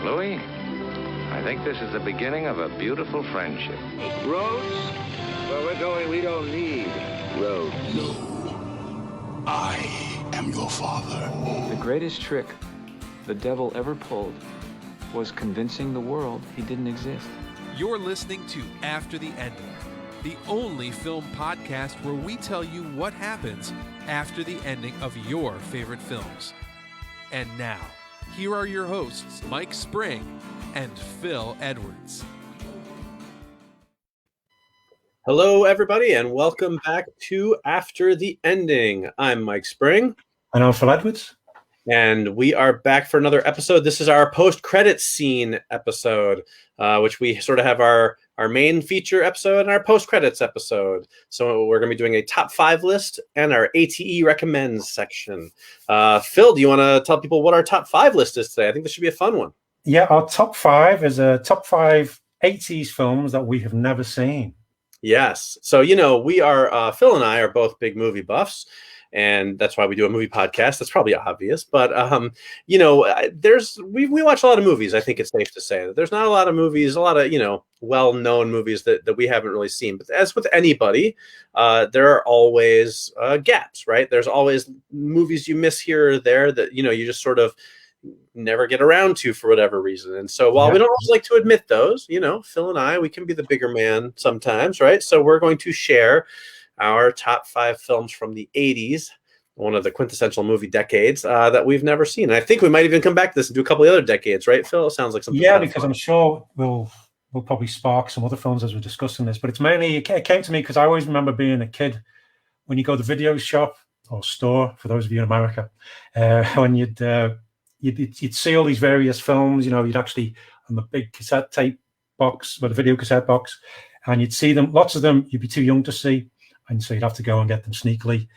Louis, I think this is the beginning of a beautiful friendship. Roads? Where we're going, we don't need roads. No. I am your father. The greatest trick the devil ever pulled was convincing the world he didn't exist. You're listening to After the Ending, the only film podcast where we tell you what happens after the ending of your favorite films. And now, here are your hosts, Mike Spring and Phil Edwards. Hello, everybody, and welcome back to After the Ending. I'm Mike Spring. And I'm Phil Edwards. And we are back for another episode. This is our post-credits scene episode, which we sort of have our main feature episode and our post-credits episode. So we're going to be doing a top 5 list and our ATE recommends section. Phil, do you want to tell people what our top 5 list is today? I think this should be a fun one. Yeah, our top 5 is a top 5 80s films that we have never seen. Yes. So, we are, Phil and I are both big movie buffs. And that's why we do a movie podcast. That's probably obvious, but we watch a lot of movies. I think it's safe to say that there's not a lot of movies, a lot of well-known movies that we haven't really seen. But as with anybody, there are always gaps, right? There's always movies you miss here or there that you just sort of never get around to for whatever reason. And so while we don't always like to admit those, Phil and I, we can be the bigger man sometimes, right? So we're going to share our top 5 films from the 80s, one of the quintessential movie decades that we've never seen. And I think we might even come back to this and do a couple of other decades, right, Phil? It sounds like something. Yeah, because I'm sure we'll probably spark some other films as we're discussing this. But it came to me because I always remember being a kid when you go to the video shop or store, for those of you in America, when you'd see all these various films. You'd actually on the big cassette tape box, or the video cassette box, and you'd see them. Lots of them you'd be too young to see. And so you'd have to go and get them sneakily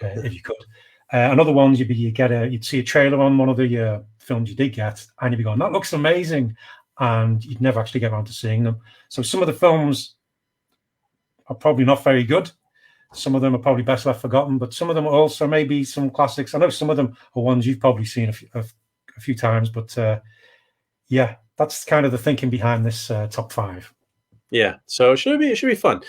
if you could. And other ones, you'd see a trailer on one of the films you did get, and you'd be going, "That looks amazing," and you'd never actually get around to seeing them. So some of the films are probably not very good. Some of them are probably best left forgotten, but some of them are also maybe some classics. I know some of them are ones you've probably seen a few times, but yeah, that's kind of the thinking behind this top 5. Yeah, so it should be fun.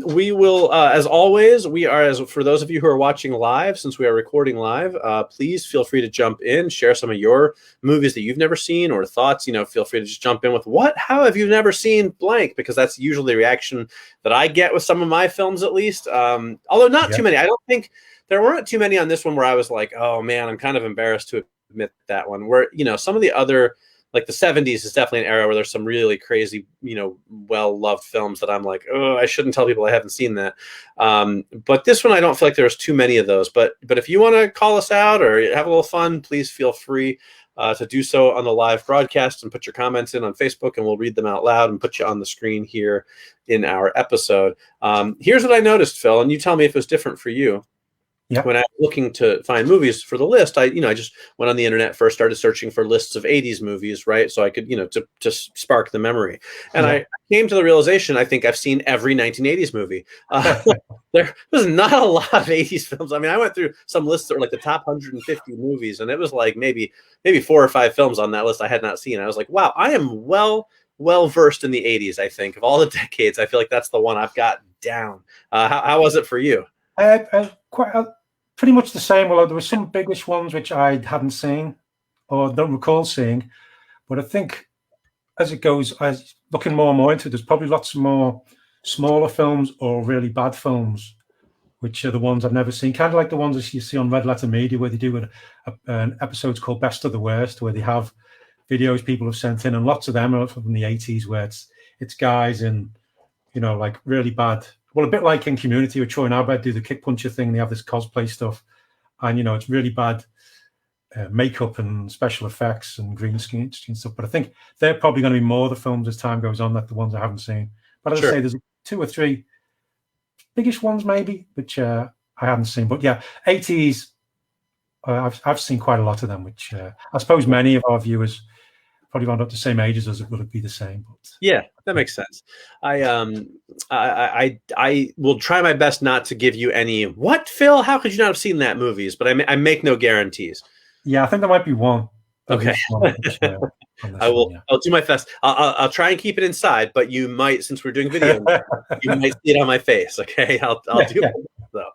We will, as always, for those of you who are watching live, since we are recording live, please feel free to jump in, share some of your movies that you've never seen or thoughts. Feel free to just jump in with how have you never seen blank? Because that's usually the reaction that I get with some of my films, at least. Although not too many. I don't think there weren't too many on this one where I was like, oh man, I'm kind of embarrassed to admit that one. Where some of the other, like the 70s is definitely an era where there's some really crazy, well-loved films that I'm like, oh, I shouldn't tell people I haven't seen that. But this one, I don't feel like there's too many of those. But if you want to call us out or have a little fun, please feel free to do so on the live broadcast and put your comments in on Facebook, and we'll read them out loud and put you on the screen here in our episode. Here's what I noticed, Phil, and you tell me if it was different for you. Yeah. When I was looking to find movies for the list, I just went on the internet, first started searching for lists of 80s movies, right? So I could, to spark the memory. And I came to the realization, I think I've seen every 1980s movie. There was not a lot of 80s films. I mean, I went through some lists that were like the top 150 movies, and it was like maybe 4 or 5 films on that list I had not seen. I was like, wow, I am well versed in the 80s, I think. Of all the decades, I feel like that's the one I've got down. How was it for you? Pretty much the same. Although there were some biggish ones which I hadn't seen or don't recall seeing, but I think as it goes, as looking more and more into it, there's probably lots more smaller films or really bad films, which are the ones I've never seen. Kind of like the ones that you see on Red Letter Media, where they do an episodes called Best of the Worst, where they have videos people have sent in, and lots of them are from the 80s, where it's guys in like really bad. Well, a bit like in Community with Troy and Abed do the kick puncher thing. They have this cosplay stuff, and it's really bad makeup and special effects and green screen stuff. But I think they're probably going to be more the films as time goes on than the ones I haven't seen. But as I say, there's 2 or 3 biggish ones maybe, which I haven't seen. But yeah, 80s, I've seen quite a lot of them, which I suppose many of our viewers probably wound up the same age as us. It would be the same. But yeah, that makes sense. I will try my best not to give you any, what, Phil? How could you not have seen that movies? But I make no guarantees. Yeah, I think there might be one. Okay. on this I will. one, yeah. I'll do my best. I'll try and keep it inside, but you might, since we're doing video, you might see it on my face. Okay, I'll do it though.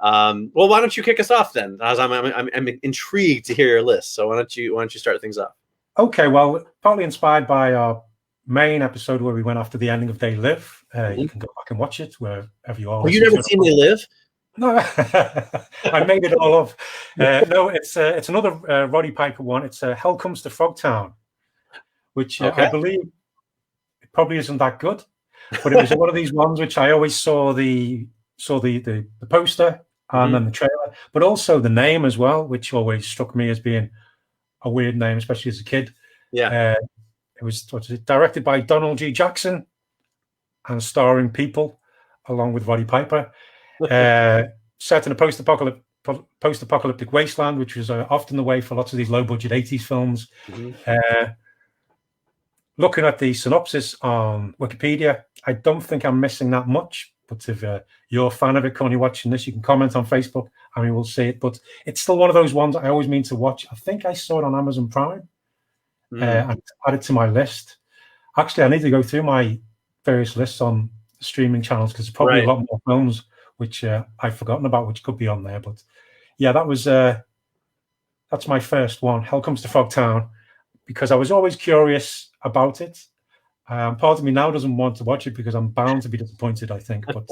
Well, why don't you kick us off then? As I'm intrigued to hear your list. So why don't you start things off? Okay, well, partly inspired by our main episode where we went after the ending of They Live. You can go back and watch it wherever you are. Have you never seen They Live? No, I made it all up. No, it's another Roddy Piper one. It's Hell Comes to Frogtown, which I believe it probably isn't that good, but it was one of these ones which I always saw the poster and then the trailer, but also the name as well, which always struck me as being a weird name, especially as a kid. Yeah, it was directed by Donald G. Jackson and starring people along with Roddy Piper. Set in a post-apocalyptic wasteland, which was often the way for lots of these low-budget 80s films. Looking at the synopsis on Wikipedia, I don't think I'm missing that much. But if you're a fan of it, currently watching this, you can comment on Facebook. I mean, we'll see it. But it's still one of those ones I always mean to watch. I think I saw it on Amazon Prime and added to my list. Actually, I need to go through my various lists on streaming channels because there's probably a lot more films which I've forgotten about, which could be on there. But yeah, that's my first one, Hell Comes to Frogtown, because I was always curious about it. Part of me now doesn't want to watch it because I'm bound to be disappointed, I think. But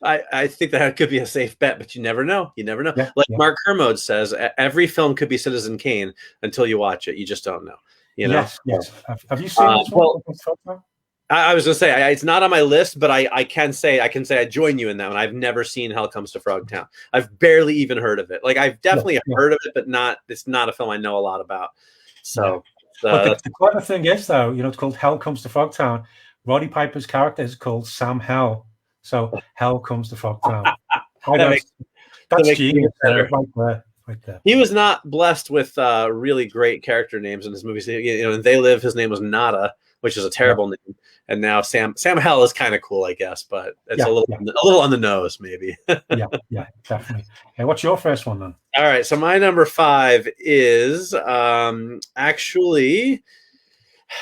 I think that could be a safe bet, but you never know. You never know. Mark Kermode says, every film could be Citizen Kane until you watch it. You just don't know. You know? Yes. Have you seen this one? I was going to say it's not on my list, but I can say I join you in that one. I've never seen Hell Comes to Frogtown. I've barely even heard of it. Like I've definitely heard of it, but it's not a film I know a lot about. So, but the clever thing is, though, it's called Hell Comes to Frogtown. Roddy Piper's character is called Sam Hell, so Hell Comes to Frogtown. That's genius, right there. He was not blessed with really great character names in his movies. In They Live, his name was Nada, which is a terrible name. And now Sam Hell is kind of cool, I guess, but it's a little on the nose, maybe. yeah, definitely. Hey, what's your first one then? All right, so my number 5 is actually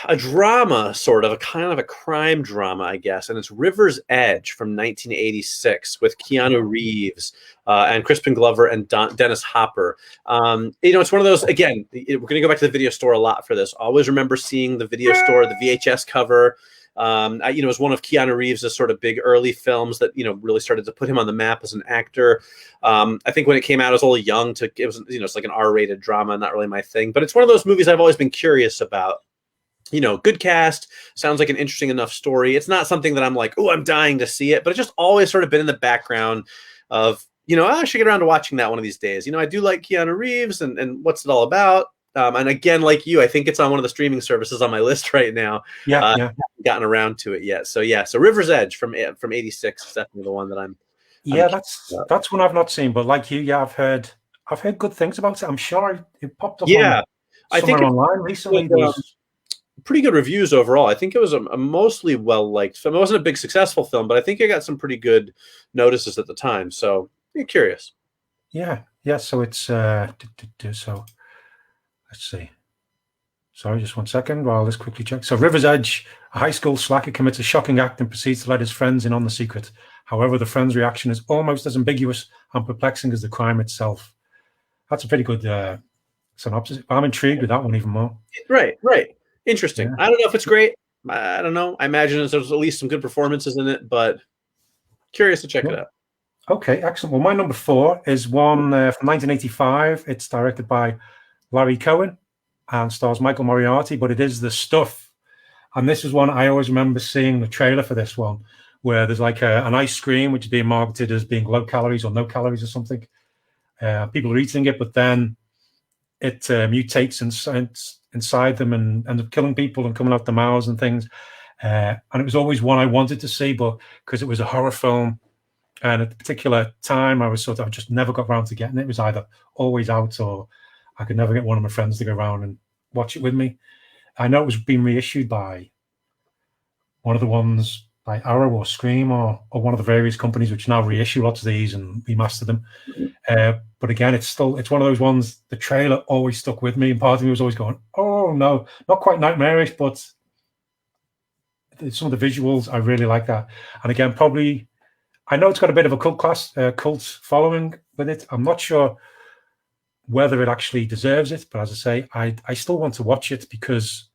a drama, sort of a kind of a crime drama, I guess, and it's River's Edge from 1986 with Keanu Reeves and Crispin Glover and Dennis Hopper. It's one of those. Again, we're going to go back to the video store a lot for this. Always remember seeing the video store, the VHS cover. It was one of Keanu Reeves' sort of big early films that really started to put him on the map as an actor. I think when it came out, I was a little young it was it's like an R-rated drama, not really my thing, but it's one of those movies I've always been curious about. Good cast, sounds like an interesting enough story. It's not something that I'm like, oh, I'm dying to see it, but it's just always sort of been in the background of, I should get around to watching that one of these days. I do like Keanu Reeves and what's it all about? And again, like you, I think it's on one of the streaming services on my list right now. Haven't gotten around to it yet. So River's Edge from 86 is definitely the one that I'm. That's one I've not seen, but like you, I've heard good things about it. I'm sure it popped up. I think online recently. Pretty good reviews overall. I think it was a mostly well-liked film. It wasn't a big successful film, but I think it got some pretty good notices at the time. So be curious. Yeah. So it's so let's see. Sorry, just 1 second while this quickly check. So River's Edge, a high school slacker commits a shocking act and proceeds to let his friends in on the secret. However, the friends' reaction is almost as ambiguous and perplexing as the crime itself. That's a pretty good synopsis. I'm intrigued with that one even more. Right. Interesting. Yeah. I don't know if it's great. I don't know. I imagine there's at least some good performances in it, but curious to check it out. Okay, excellent. Well, my number 4 is one from 1985. It's directed by Larry Cohen and stars Michael Moriarty, but it is The Stuff. And this is one I always remember seeing the trailer for this one, where there's like an ice cream which is being marketed as being low calories or no calories or something. People are eating it, but then it mutates inside them and end up killing people and coming out the mouths and things. And it was always one I wanted to see, but because it was a horror film, and at the particular time, I just never got around to getting it. It was either always out or I could never get one of my friends to go around and watch it with me. I know it was being reissued by one of the ones by Arrow or Scream or one of the various companies which now reissue lots of these and remaster them. But again, it's one of those ones. The trailer always stuck with me, and part of me was always going, "Oh no, not quite nightmarish, but some of the visuals I really like that." And again, probably I know it's got a bit of a cult following with it. I'm not sure whether it actually deserves it, but as I say, I still want to watch it because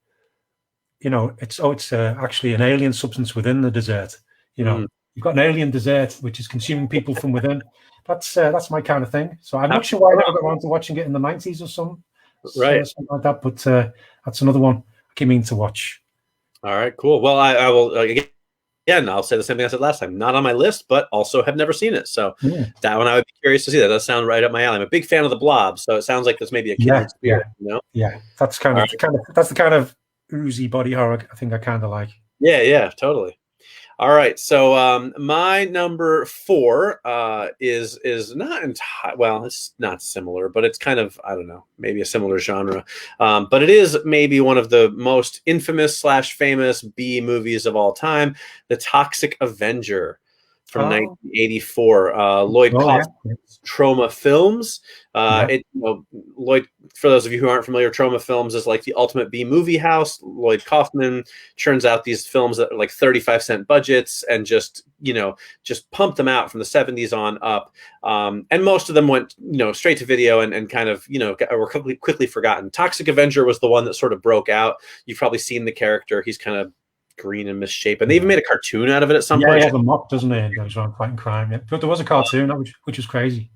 it's actually an alien substance within the desert. You've got an alien desert which is consuming people from within. That's my kind of thing. So I'm not sure why I never got around to watching it in the 90s or something, right? Something like that. But that's another one I came in to watch. All right, cool. Well, I will again. I'll say the same thing I said last time. Not on my list, but also have never seen it. So that one I would be curious to see. That does sound right up my alley. I'm a big fan of the Blob, so it sounds like this may be a kid's spirit. Yeah. That's the kind of oozy body horror I think I kind of like. Yeah, totally. All right, so my number 4 is not well, it's not similar, but it's kind of, I don't know, maybe a similar genre. But it is maybe one of the most infamous / famous B movies of all time, The Toxic Avenger from 1984. Lloyd Kaufman's Troma Films. Lloyd, for those of you who aren't familiar, Troma Films is like the ultimate B movie house. Lloyd Kaufman churns out these films that are like 35-cent budgets and just pump them out from the 70s on up. And most of them went, straight to video and kind of, were quickly forgotten. Toxic Avenger was the one that sort of broke out. You've probably seen the character. He's kind of green and misshapen. They even made a cartoon out of it at some point. Yeah, he has a mop, doesn't he? He goes around fighting crime. Yeah. But there was a cartoon, which was crazy.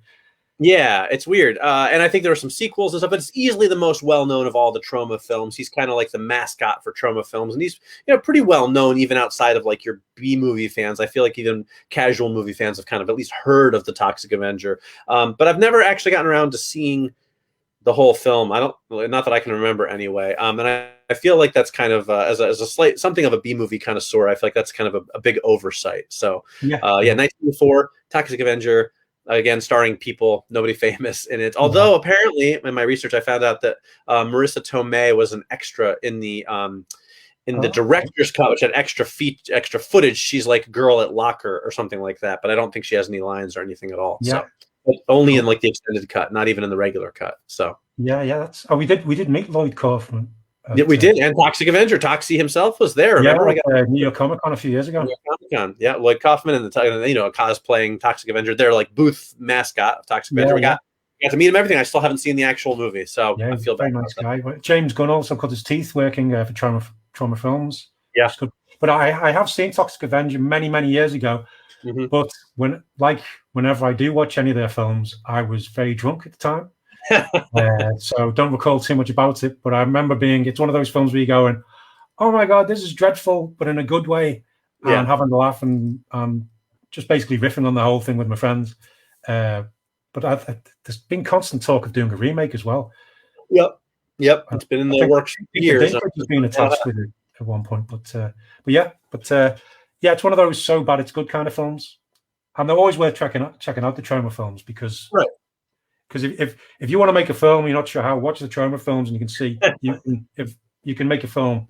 Yeah, it's weird. And I think there were some sequels and stuff, but it's easily the most well-known of all the Troma films. He's kind of like the mascot for Troma Films. And he's pretty well-known even outside of like your B-movie fans. I feel like even casual movie fans have kind of at least heard of the Toxic Avenger. But I've never actually gotten around to seeing the whole film. Not that I can remember anyway. And I feel like that's kind of as a slight something of a B movie connoisseur. I feel like that's kind of a big oversight. So 1984 Toxic Avenger, again starring people nobody famous in it. Although apparently in my research I found out that Marissa Tomei was an extra in the director's cut, which had extra footage. She's like girl at locker or something like that, but I don't think she has any lines or anything at all. So only in like the extended cut, not even in the regular cut. So that's we did meet Lloyd Kaufman. We did, and Toxic Avenger. Toxie himself was there. Remember, we got New York Comic Con a few years ago. Yeah, Lloyd Kaufman and cosplaying Toxic Avenger. They're like booth mascot of Toxic Avenger. We got to meet him. Everything. I still haven't seen the actual movie, so I feel very nice guy. James Gunn also cut his teeth working for Troma Films. Yeah, but I have seen Toxic Avenger many years ago. Mm-hmm. But whenever I do watch any of their films, I was very drunk at the time. So don't recall too much about it, but I remember it's one of those films where you go and, oh my god, this is dreadful, but in a good way, and having a laugh and just basically riffing on the whole thing with my friends. But there's been constant talk of doing a remake as well. Yep, it's been in the works for years. It's been attached with it at one point, but it's one of those so bad it's good kind of films, and they're always worth checking out the Troma films because if you want to make a film, you're not sure how, watch the Troma films, and you can see if you can make a film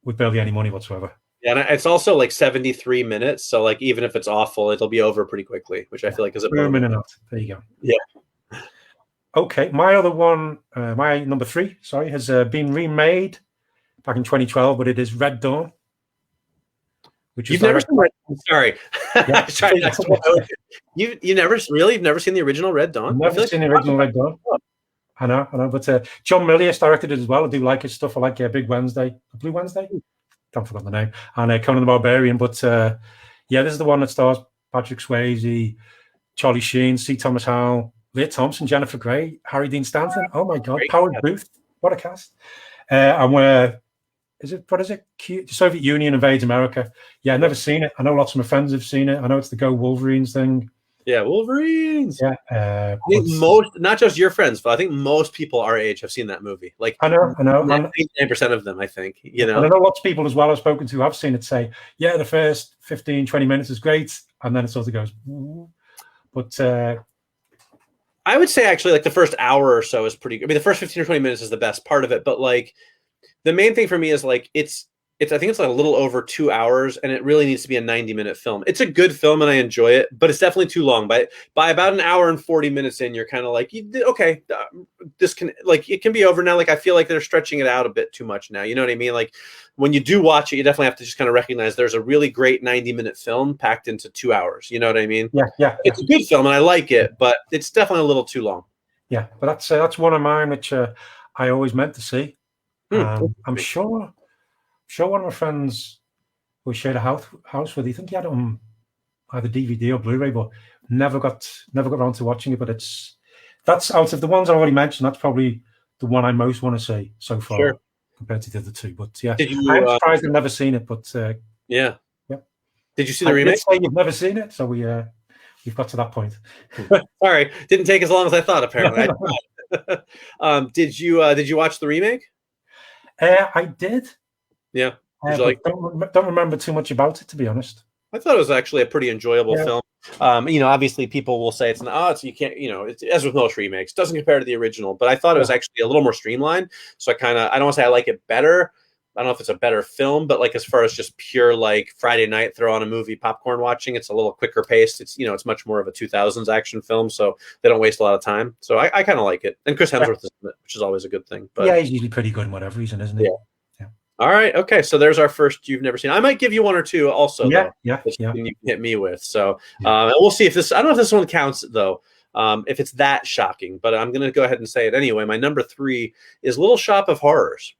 with barely any money whatsoever. Yeah, and it's also like 73 minutes, so like even if it's awful, it'll be over pretty quickly, which I feel like is a minute out. There you go. Yeah. Okay, my other one, my number 3, has been remade back in 2012, but it is Red Dawn. You've never seen Red Dawn? Sorry. You've never seen the original Red Dawn? I've never seen the original Red Dawn. I know. But John Milius directed it as well. I do like his stuff. I like Blue Wednesday. Don't forget the name. And Conan the Barbarian. But this is the one that stars Patrick Swayze, Charlie Sheen, C. Thomas Howell, Leah Thompson, Jennifer Grey, Harry Dean Stanton. Oh my God, Howard Booth. What a cast. And where what is it? The Soviet Union invades America. Yeah, I've never seen it. I know lots of my friends have seen it. I know it's the Go Wolverines thing. Yeah, Wolverines. Yeah. I think most, not just your friends, but I think most people our age have seen that movie. Like I know. 99% of them, I think. And I know lots of people as well I've spoken to have seen it say, the first 15, 20 minutes is great, and then it sort of goes. But I would say actually like the first hour or so is pretty good. I mean, the first 15 or 20 minutes is the best part of it, but like the main thing for me is like it's I think it's like a little over 2 hours, and it really needs to be a 90-minute film. It's a good film, and I enjoy it, but it's definitely too long. By about an hour and 40 minutes in, you're kind of like, okay, this can, like, it can be over now. Like, I feel like they're stretching it out a bit too much now. You know what I mean? Like, when you do watch it, you definitely have to just kind of recognize there's a really great 90-minute film packed into 2 hours. You know what I mean? Yeah. It's a good film, and I like it, but it's definitely a little too long. Yeah, but that's one of mine which I always meant to see. I'm sure one of my friends who shared a house with, I think he had it on either DVD or Blu-ray, but never got around to watching it. But that's out of the ones I already mentioned, that's probably the one I most want to see so far compared to the other two. But yeah, I'm surprised I've never seen it. But yeah. Did you see the remake? You've never seen it, so we've got to that point. Sorry, didn't take as long as I thought. Apparently, did you watch the remake? I did. Yeah. Don't remember too much about it, to be honest. I thought it was actually a pretty enjoyable film. Obviously people will say it's you can't, it's, as with most remakes, it doesn't compare to the original, but I thought it was actually a little more streamlined. So I don't want to say I like it better. I don't know if it's a better film, but like as far as just pure like Friday night throw on a movie popcorn watching, it's a little quicker paced. It's it's much more of a 2000s action film, so they don't waste a lot of time. So I kind of like it, and Chris Hemsworth is in it, which is always a good thing. But he's usually pretty good in whatever reason, isn't he? Yeah. All right. Okay. So there's our first you've never seen. I might give you one or two also. Yeah. You can hit me with. So and we'll see if this. I don't know if this one counts though. If it's that shocking, but I'm going to go ahead and say it anyway. My number 3 is Little Shop of Horrors.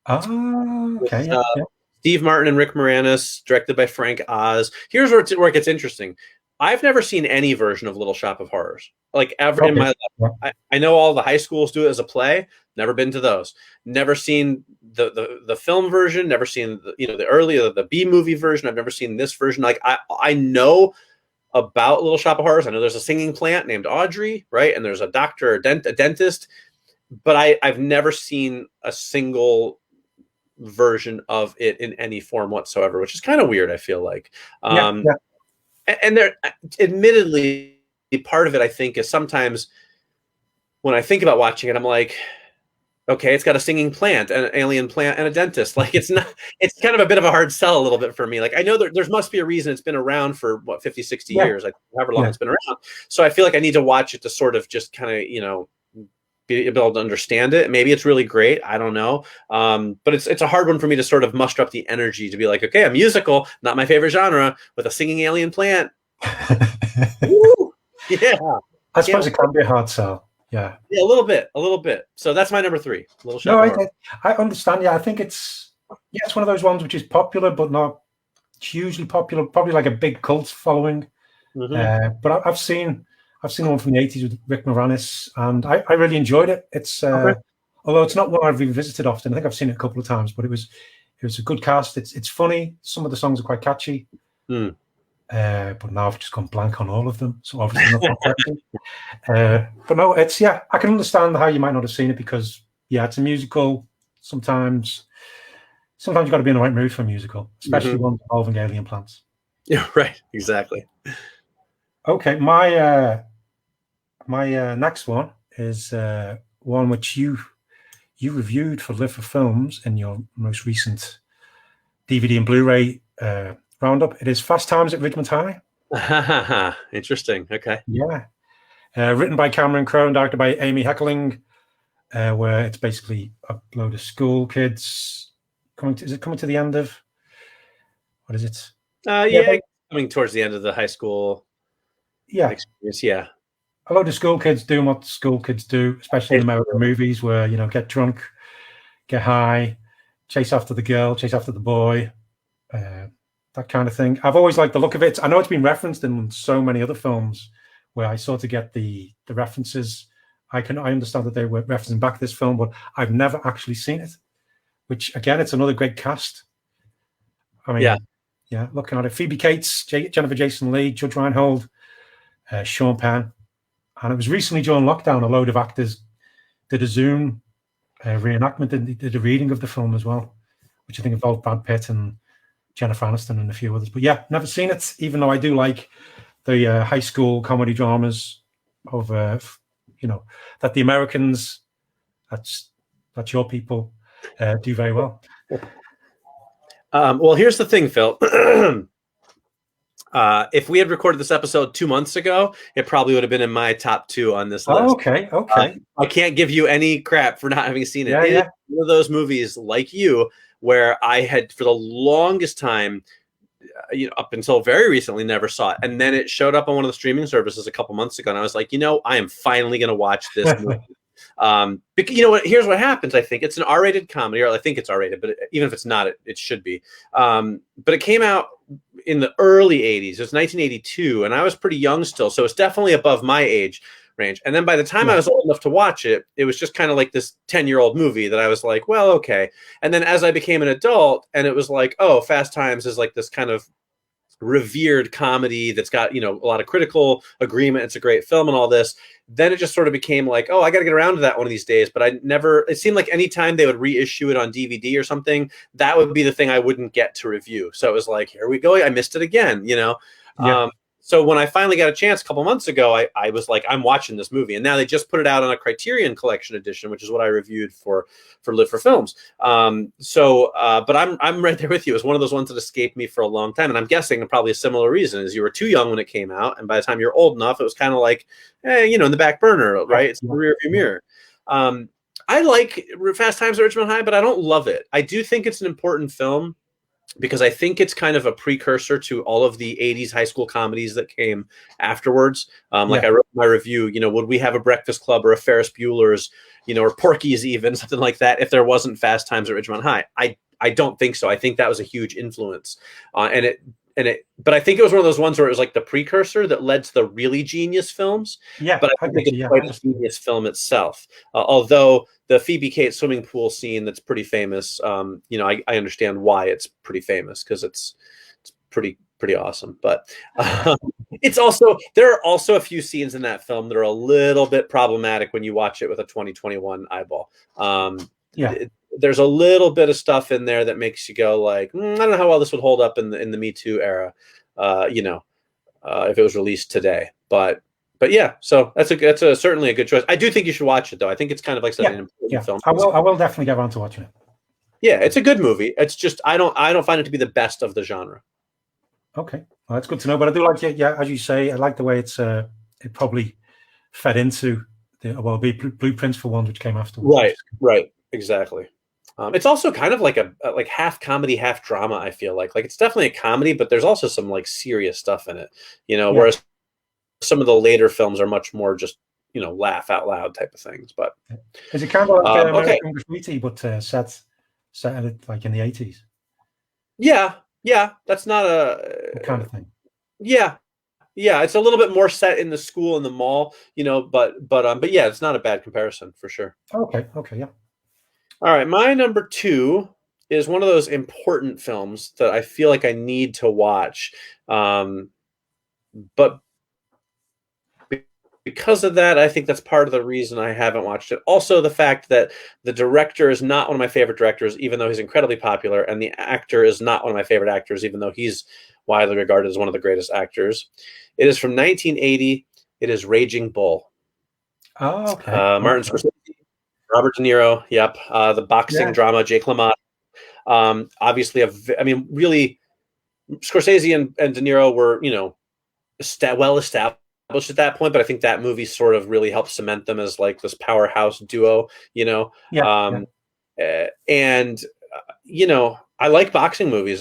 Oh, okay. With, Steve Martin and Rick Moranis, directed by Frank Oz. Here's where it gets interesting. I've never seen any version of Little Shop of Horrors, like ever in my life. I know all the high schools do it as a play. Never been to those. Never seen the film version. Never seen the B movie version. I've never seen this version. Like I know about Little Shop of Horrors. I know there's a singing plant named Audrey, right? And there's a doctor, a dentist. But I've never seen a single version of it in any form whatsoever, which is kind of weird. I feel like, and there, admittedly, part of it I think is sometimes when I think about watching it, I'm like, okay, it's got a singing plant and an alien plant and a dentist. Like it's kind of a bit of a hard sell a little bit for me. Like I know there must be a reason it's been around for 50, 60 years, like however long it's been around. So I feel like I need to watch it to sort of just kind of, be able to understand it. Maybe it's really great. I don't know. But it's a hard one for me to sort of muster up the energy to be like, okay, a musical, not my favorite genre, with a singing alien plant. Woo! Yeah. I suppose it can be a hard sell. Yeah. Yeah, a little bit. So that's my number 3. Little Shop. No, I understand. Yeah, I think it's one of those ones which is popular, but not hugely popular. Probably like a big cult following. Mm-hmm. But I've seen one from the 80s with Rick Moranis, and I really enjoyed it. It's although it's not one I've revisited often. I think I've seen it a couple of times, but it was a good cast. It's funny. Some of the songs are quite catchy. But now I've just gone blank on all of them, so obviously not catchy. But no, I can understand how you might not have seen it because it's a musical. Sometimes you've got to be in the right mood for a musical, especially one involving alien plants. Yeah, right. Exactly. Okay, my next one is one which you reviewed for Live for Films in your most recent DVD and Blu-ray roundup. It is Fast Times at Ridgemont High. Interesting. Okay. Yeah. Written by Cameron Crowe and directed by Amy Heckerling, where it's basically a load of school kids coming to the end of, what is it? Coming towards the end of the high school experience. Yeah. A load of school kids doing what school kids do, especially in American movies where, get drunk, get high, chase after the girl, chase after the boy, that kind of thing. I've always liked the look of it. I know it's been referenced in so many other films where I sort of get the references. I understand that they were referencing back this film, but I've never actually seen it, which again, it's another great cast. I mean, looking at it, Phoebe Cates, Jennifer Jason Leigh, Judge Reinhold, Sean Penn. And it was recently during lockdown, a load of actors did a Zoom reenactment and did a reading of the film as well, which I think involved Brad Pitt and Jennifer Aniston and a few others. But never seen it, even though I do like the high school comedy dramas of, that the Americans, that's your people, do very well. Well, here's the thing, Phil. If we had recorded this episode 2 months ago, it probably would have been in my top 2 on this list. Oh, okay. I can't give you any crap for not having seen it. Yeah, It is yeah. one of those movies like you, where I had for the longest time, up until very recently, never saw it, and then it showed up on one of the streaming services a couple months ago, and I was like, I am finally going to watch this movie. Because you know what? Here's what happens. I think it's an R-rated comedy, or I think it's R-rated, but even if it's not, it should be. But it came out in the early '80s. It was 1982, and I was pretty young still, so it's definitely above my age range. And then by the time I was old enough to watch it, it was just kind of like this 10-year-old movie that I was like, well, okay. And then as I became an adult, and it was like, oh, Fast Times is like this kind of revered comedy that's got a lot of critical agreement, it's a great film and all this, then it just sort of became like, oh, I got to get around to that one of these days. But it seemed like anytime they would reissue it on DVD or something, that would be the thing I wouldn't get to review. So it was like, here we go, I missed it again. So when I finally got a chance a couple months ago, I was like, I'm watching this movie. And now they just put it out on a Criterion Collection edition, which is what I reviewed for Live for Films. But I'm right there with you. It's one of those ones that escaped me for a long time. And I'm guessing probably a similar reason is you were too young when it came out. And by the time you're old enough, it was kind of like, in the back burner, right? It's the rear view mirror. I like Fast Times at Ridgemont High, but I don't love it. I do think it's an important film, because I think it's kind of a precursor to all of the 80s high school comedies that came afterwards. I wrote in my review, would we have a Breakfast Club or a Ferris Bueller's, or Porky's even, something like that, if there wasn't Fast Times at Ridgemont High? I don't think so. I think that was a huge influence. But I think it was one of those ones where it was like the precursor that led to the really genius films. Yeah, but I think it's quite a genius film itself. Although the Phoebe Cates swimming pool scene that's pretty famous, I understand why it's pretty famous, because it's pretty awesome. But there are also a few scenes in that film that are a little bit problematic when you watch it with a 2021 eyeball. There's a little bit of stuff in there that makes you go like, I don't know how well this would hold up in the Me Too era, if it was released today. But yeah, so that's certainly a good choice. I do think you should watch it, though. I think it's kind of like an important film. I will definitely get around to watching it. Yeah, it's a good movie. It's just I don't find it to be the best of the genre. Okay, well, that's good to know. But I do like it. Yeah, as you say, I like the way it probably fed into the blueprints for ones which came afterwards. Right, exactly. It's also kind of like a half comedy, half drama. I feel like it's definitely a comedy, but there's also some like serious stuff in it. Whereas some of the later films are much more just laugh out loud type of things. But is it kind of like American Graffiti, but set like in the 80s? Yeah, that's not a kind of thing. Yeah, it's a little bit more set in the school and the mall, but yeah, it's not a bad comparison for sure. Okay, yeah. All right, my number 2 is one of those important films that I feel like I need to watch, but because of that, I think that's part of the reason I haven't watched it. Also, the fact that the director is not one of my favorite directors, even though he's incredibly popular, and the actor is not one of my favorite actors, even though he's widely regarded as one of the greatest actors. It is from 1980. It is Raging Bull. Oh, okay. Martin Scorsese, Robert De Niro. Yep. The boxing drama, Jake LaMotta. Obviously, really, Scorsese and De Niro were, well established at that point, but I think that movie sort of really helped cement them as like this powerhouse duo, and I like boxing movies.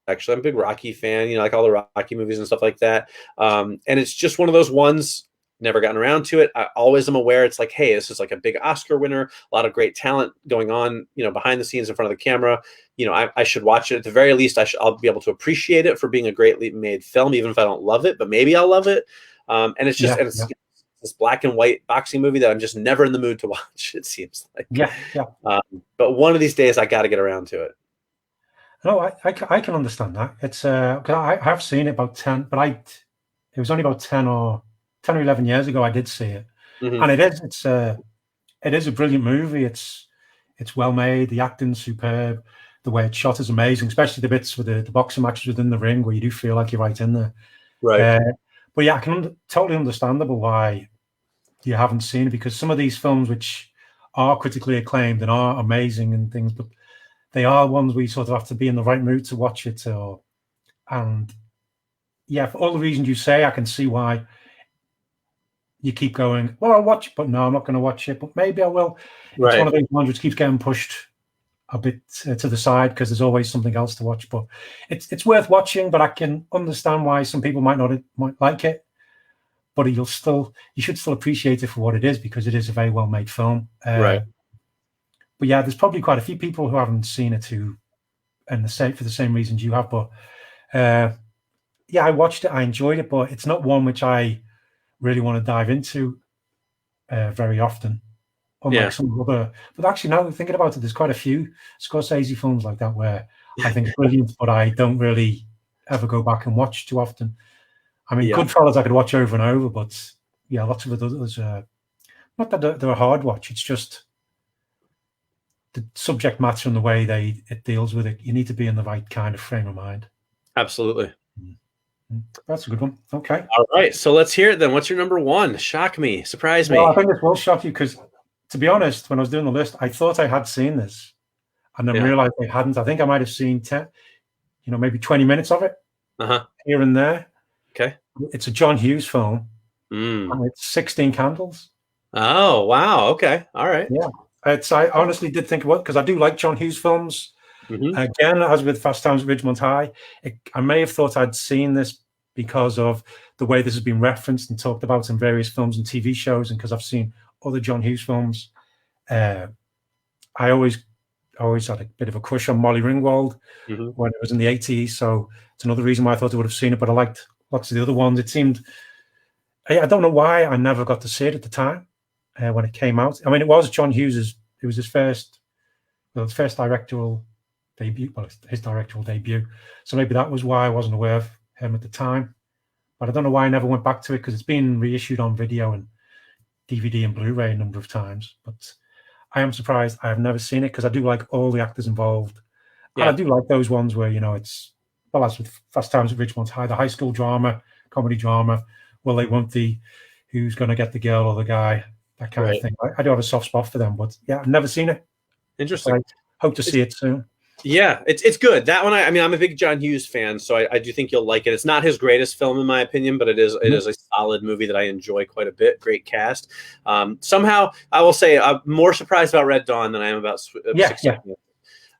Actually, I'm a big Rocky fan, like all the Rocky movies and stuff like that. And it's just one of those ones, never gotten around to it. I always am aware it's like, hey, this is like a big Oscar winner, a lot of great talent going on, behind the scenes in front of the camera. I should watch it. At the very least, I'll be able to appreciate it for being a greatly made film, even if I don't love it, but maybe I'll love it. And it's just it's this black and white boxing movie that I'm just never in the mood to watch, it seems like. But one of these days I got to get around to it. No, I can understand that. It's I have seen it about 10, but it was only about 10 or 11 years ago I did see it. Mm-hmm. And it is a brilliant movie. It's well made, the acting's superb, the way it's shot is amazing, especially the bits with the boxing matches within the ring where you do feel like you're right in there. Right. But yeah, I can totally understandable why you haven't seen it, because some of these films which are critically acclaimed and are amazing and things, but they are ones where you sort of have to be in the right mood to watch it. And yeah, for all the reasons you say, I can see why you keep going, well, I'll watch it, but no, I'm not going to watch it, but maybe I will. It's one of those ones which keeps getting pushed a bit to the side because there's always something else to watch. But it's worth watching, but I can understand why some people might like it. But you should still appreciate it for what it is, because it is a very well made film. Right. But yeah, there's probably quite a few people who haven't seen it for the same reasons you have. But yeah, I watched it, I enjoyed it, but it's not one which I really want to dive into very often. Unlike some other, but actually, now thinking about it, there's quite a few Scorsese films like that where I think it's brilliant, but I don't really ever go back and watch too often. I mean, Goodfellas I could watch over and over, but yeah, lots of others. Not that they're a hard watch. It's just the subject matter and the way it deals with it. You need to be in the right kind of frame of mind. Absolutely. That's a good one. Okay. All right. So let's hear it then. What's your number one? Shock me. Surprise me. Well, I think this will shock you because, to be honest, when I was doing the list, I thought I had seen this and then realized I hadn't. I think I might have seen maybe 20 minutes of it here and there. Okay. It's a John Hughes film. And it's 16 Candles. Oh, wow. Okay. All right. Yeah. I honestly did think about it because I do like John Hughes films. Again, as with Fast Times at Ridgemont High, I may have thought I'd seen this because of the way this has been referenced and talked about in various films and TV shows, and because I've seen other John Hughes films. I always had a bit of a crush on Molly Ringwald when it was in the 80s, so it's another reason why I thought I would have seen it, but I liked lots of the other ones. It seemed, I don't know why I never got to see it at the time when it came out. I mean, it was John Hughes's, it was his first directorial debut, his directorial debut. So maybe that was why I wasn't aware of him at the time. But I don't know why I never went back to it, because it's been reissued on video and DVD and Blu-ray a number of times. But I am surprised I have never seen it, because I do like all the actors involved. And I do like those ones where, it's, well, as with Fast Times at Ridgemont High, the high school drama, comedy drama, well, they want who's going to get the girl or the guy, that kind of thing. I do have a soft spot for them, but yeah, I've never seen it. Interesting. I hope to see it soon. Yeah, it's good. That one, I mean, I'm a big John Hughes fan, so I do think you'll like it. It's not his greatest film, in my opinion, but it is a solid movie that I enjoy quite a bit. Great cast. Somehow, I will say, I'm more surprised about Red Dawn than I am about 16.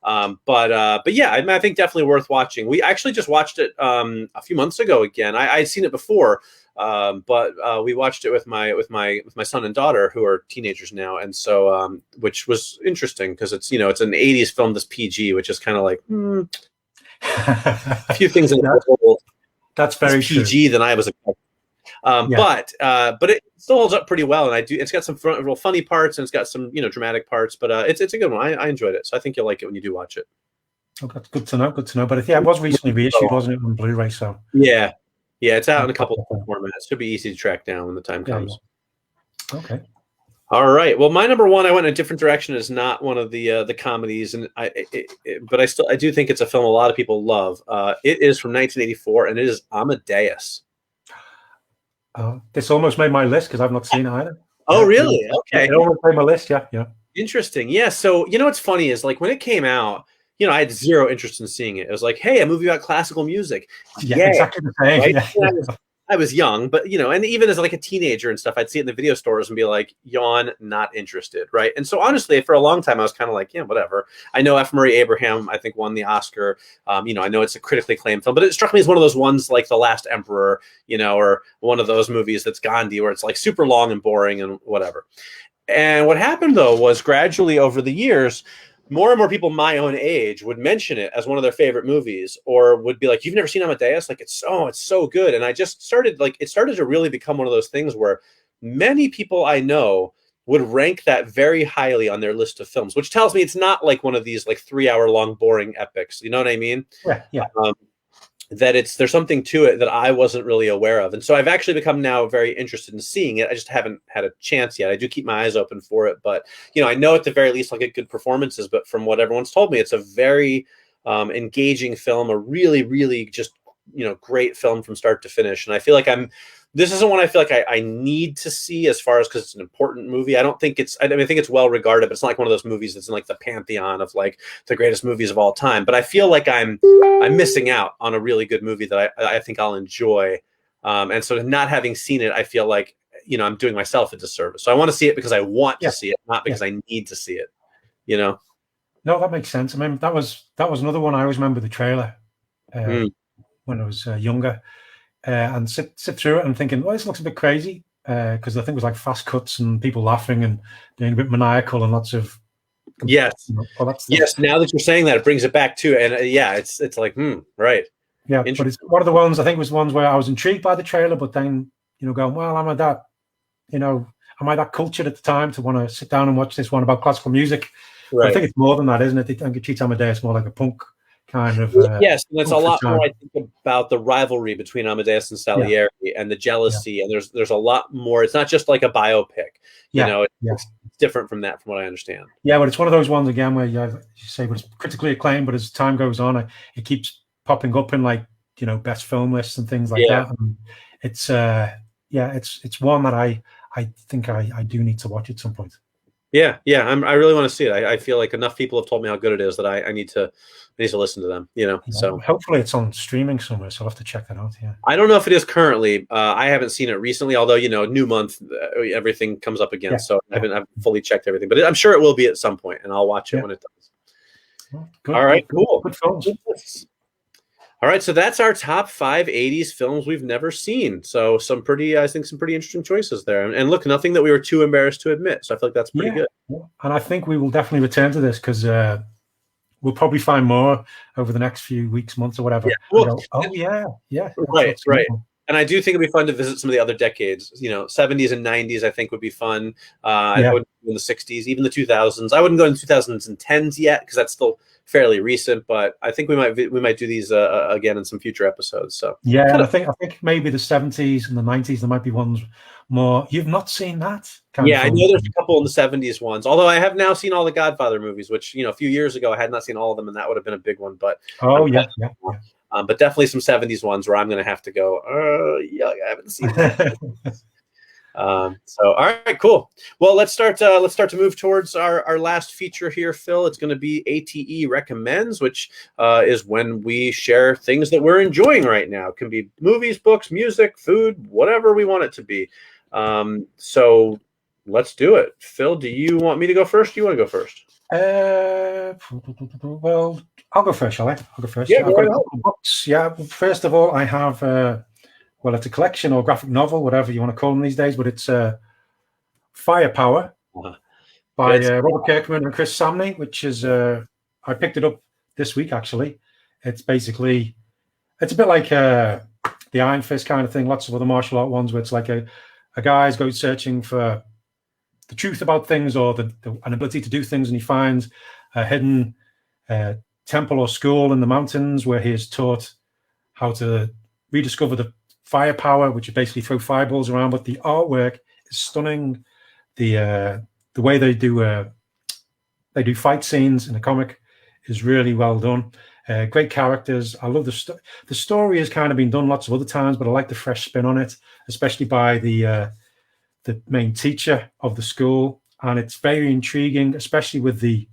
But yeah, I think definitely worth watching. We actually just watched it a few months ago again. I'd seen it before, but we watched it with my son and daughter, who are teenagers now, and so which was interesting because it's it's an 80s film that's PG, which is kind of like a few things in that's very PG true. Than I was expecting. But it still holds up pretty well, and it's got some real funny parts, and it's got some dramatic parts, but it's a good one. I enjoyed it, so I think you'll like it when you do watch it. Oh, that's good to know. Good to know. But yeah, it was recently reissued, wasn't it, on Blu-ray? So yeah, it's out in a couple of formats. Should be easy to track down when the time comes. Yeah. Okay. All right. Well, my number one, I went in a different direction. Is not one of the comedies, and but I do think it's a film a lot of people love. It is from 1984, and it is Amadeus. This almost made my list because I've not seen it either. Oh, really? Okay. It almost made my list. Yeah. Interesting. Yeah. So what's funny is like when it came out, I had zero interest in seeing it. It was like, hey, a movie about classical music. Yeah, exactly the same. Right? Yeah. I was young, but and even as like a teenager and stuff, I'd see it in the video stores and be like, yawn, not interested, right? And so honestly, for a long time, I was kind of like, yeah, whatever. I know F. Murray Abraham, I think, won the Oscar. I know it's a critically acclaimed film, but it struck me as one of those ones like The Last Emperor, or one of those movies that's Gandhi, where it's like super long and boring and whatever. And what happened though was gradually over the years, more and more people my own age would mention it as one of their favorite movies, or would be like, you've never seen Amadeus? Like, it's so good. And I just started it started to really become one of those things where many people I know would rank that very highly on their list of films, which tells me it's not like one of these like 3-hour long boring epics. You know what I mean? Yeah. That there's something to it that I wasn't really aware of. And so I've actually become now very interested in seeing it. I just haven't had a chance yet. I do keep my eyes open for it, but I know at the very least I'll get good performances, but from what everyone's told me, it's a very engaging film, a really, really just, great film from start to finish. And I feel like I'm this isn't one I feel like I need to see as far as because it's an important movie. I don't think it's. I mean, I think it's well regarded, but it's not like one of those movies that's in like the pantheon of like the greatest movies of all time. But I feel like I'm missing out on a really good movie that I think I'll enjoy. And so not having seen it, I feel like I'm doing myself a disservice. So I want to see it because I want to see it, not because I need to see it. No, that makes sense. I mean, that was another one. I always remember the trailer when I was younger. And sit through it and thinking, well, this looks a bit crazy because I think it was like fast cuts and people laughing and being a bit maniacal and lots of yes. Yes. Now that you're saying that, it brings it back too, and it's like right. Yeah, but it's one of the ones I think was ones where I was intrigued by the trailer, but then going, well, am I that cultured at the time to want to sit down and watch this one about classical music? Right. I think it's more than that, isn't it? I think it treats Amadeus more like a punk kind of yes, and it's a lot more. I think about the rivalry between Amadeus and Salieri and the jealousy, and there's a lot more. It's not just like a biopic, it's different from that, from what I understand. Yeah, but it's one of those ones again where you say, but it's critically acclaimed, but as time goes on, it keeps popping up in like best film lists and things like that. And it's it's one that I think I do need to watch at some point. Yeah, I really want to see it. I feel like enough people have told me how good it is that I need to listen to them. So hopefully it's on streaming somewhere, so I'll have to check that out. Yeah, I don't know if it is currently. I haven't seen it recently, although new month, everything comes up again. So I haven't fully checked everything, but I'm sure it will be at some point, and I'll watch it when it does. Well, good, all right, cool. Good films. All right, so that's our top 5 80s films we've never seen. So some pretty interesting choices there. And look, nothing that we were too embarrassed to admit. So I feel like that's pretty good. Yeah. And I think we will definitely return to this because we'll probably find more over the next few weeks, months, or whatever. Yeah. Well, Right. And I do think it'd be fun to visit some of the other decades. 70s and 90s, I think would be fun. I wouldn't go in the 60s, even the 2000s. I wouldn't go in the 2010s yet because that's still fairly recent. But I think we might do these again in some future episodes. So and I think maybe the 70s and the 90s there might be ones more. You've not seen that? I know there's a couple in the 70s ones. Although I have now seen all the Godfather movies, which a few years ago I had not seen all of them, and that would have been a big one. But but definitely some 70s ones where I'm going to have to go, I haven't seen that. So, all right, cool. Well, let's start to move towards our last feature here, Phil. It's going to be ATE Recommends, which is when we share things that we're enjoying right now. It can be movies, books, music, food, whatever we want it to be. So let's do it. Phil, do you want me to go first? Do you want to go first? Well, I'll go first, shall I? I'll go first. Yeah, I've got a couple of books. Yeah, first of all, I have it's a collection or graphic novel, whatever you want to call them these days, but it's Firepower by Robert Kirkman and Chris Samney, which is I picked it up this week actually. It's a bit like the Iron Fist kind of thing, lots of other martial art ones where it's like a guy's goes searching for the truth about things or an ability to do things, and he finds a hidden temple or school in the mountains where he is taught how to rediscover the firepower, which is basically throw fireballs around. But the artwork is stunning. The way they do fight scenes in the comic is really well done. Great characters. I love the story has kind of been done lots of other times, but I like the fresh spin on it, especially by the main teacher of the school, and it's very intriguing, especially with the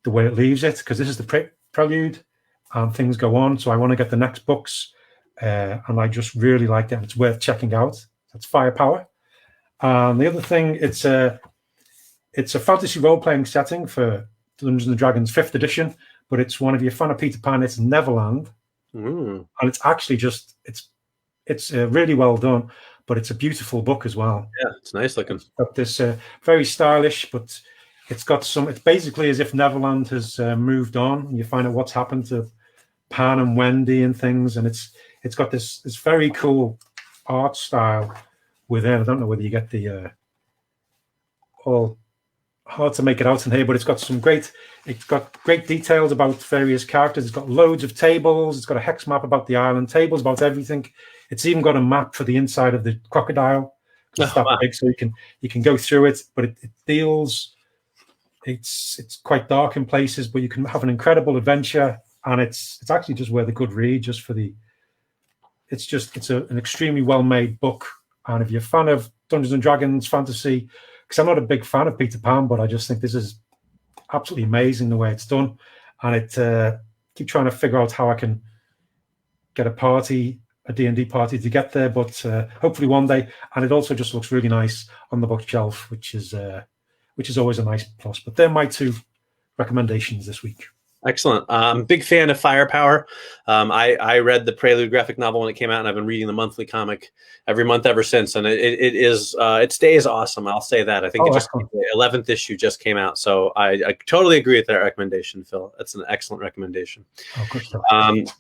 way it leaves it, because this is the prelude and things go on. So I want to get the next books, and I just really like it. It's worth checking out. That's Firepower. The other thing, it's a fantasy role-playing setting for Dungeons and Dragons 5th edition, but it's one of your fan of Peter Pan. It's Neverland, and it's actually it's really well done. But it's a beautiful book as well. Yeah, it's nice looking. It's got this very stylish, but it's basically as if Neverland has moved on, and you find out what's happened to Pan and Wendy and things, and it's got this very cool art style within. I don't know whether you get the all hard to make it out in here, but it's got great details about various characters. It's got loads of tables. It's got a hex map about the island, tables about everything. It's even got a map for the inside of the crocodile. It's that big, so you can go through it. But it deals. It's quite dark in places, but you can have an incredible adventure, and it's actually just worth a good read just for the it's an extremely well-made book. And if you're a fan of Dungeons and Dragons fantasy, because I'm not a big fan of Peter Pan, but I just think this is absolutely amazing the way it's done. And it keep trying to figure out how I can get a D&D party to get there, but hopefully one day. And it also just looks really nice on the bookshelf, which is always a nice plus. But they're my two recommendations this week. Excellent. I'm a big fan of Firepower. I read the Prelude graphic novel when it came out, and I've been reading the monthly comic every month ever since. And it stays awesome. I'll say that. I think the 11th issue just came out, so I totally agree with that recommendation, Phil. That's an excellent recommendation. Oh, good stuff.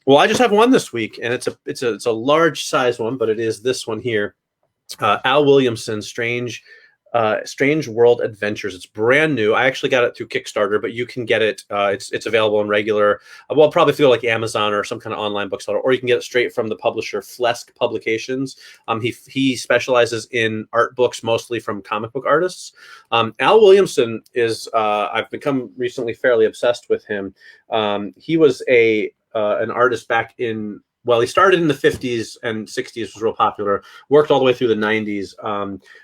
Well, I just have one this week, and it's a large size one, but it is this one here. Al Williamson, Strange World Adventures. It's brand new. I actually got it through Kickstarter, but you can get it. It's available in regular, probably through like Amazon or some kind of online bookseller, or you can get it straight from the publisher Flesk Publications. He specializes in art books, mostly from comic book artists. Al Williamson is. I've become recently fairly obsessed with him. He was an artist back in. Well, he started in the 50s and 60s, was real popular, worked all the way through the 90s.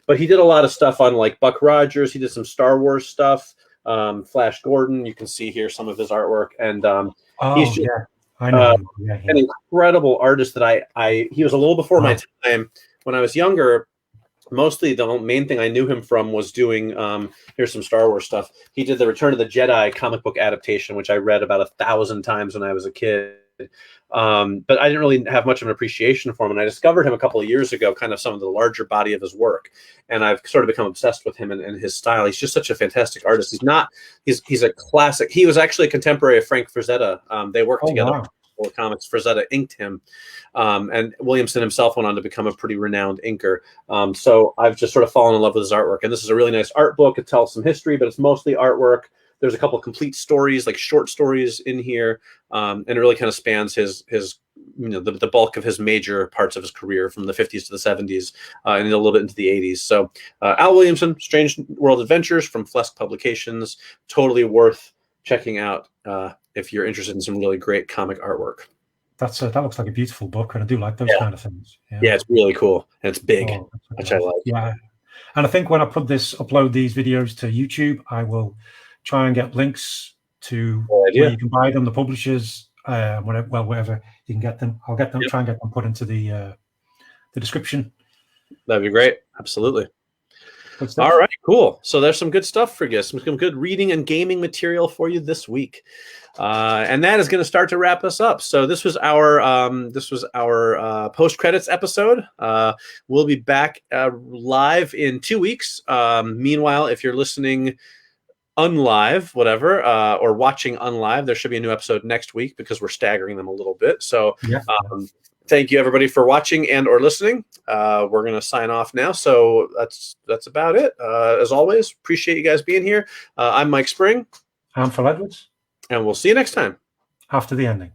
But he did a lot of stuff on like Buck Rogers. He did some Star Wars stuff, Flash Gordon. You can see here some of his artwork. And he's just, I know. an incredible artist that he was a little before my time. When I was younger, mostly the main thing I knew him from was doing, here's some Star Wars stuff. He did the Return of the Jedi comic book adaptation, which I read about 1,000 times when I was a kid. But I didn't really have much of an appreciation for him, and I discovered him a couple of years ago, kind of some of the larger body of his work, and I've sort of become obsessed with him and his style. He's just such a fantastic artist. He's a classic. He was actually a contemporary of Frank Frazetta. They worked together. Wow. For comics. Frazetta inked him, and Williamson himself went on to become a pretty renowned inker. So I've just sort of fallen in love with his artwork, and this is a really nice art book. It tells some history, but it's mostly artwork. There's a couple of complete stories, like short stories in here, and it really kind of spans his the bulk of his major parts of his career from the 50s to the 70s and a little bit into the 80s. So Al Williamson, Strange World Adventures from Flesk Publications, totally worth checking out if you're interested in some really great comic artwork. That looks like a beautiful book, and I do like those kind of things. Yeah, it's really cool, and it's big, which I like. Yeah, and I think when I upload these videos to YouTube, I will try and get links to where you can buy them, the publishers, wherever you can get them. I'll get them, try and get them put into the description. That'd be great. Absolutely. All right, cool. So there's some good stuff for you, some good reading and gaming material for you this week, and that is going to start to wrap us up. So this was our post credits episode. We'll be back live in 2 weeks. Meanwhile, if you're listening unlive, whatever, or watching unlive, there should be a new episode next week because we're staggering them a little bit. So thank you everybody for watching and or listening. We're going to sign off now. So that's about it. As always, appreciate you guys being here. I'm Mike Spring. I'm Phil Edwards. And we'll see you next time. After the ending.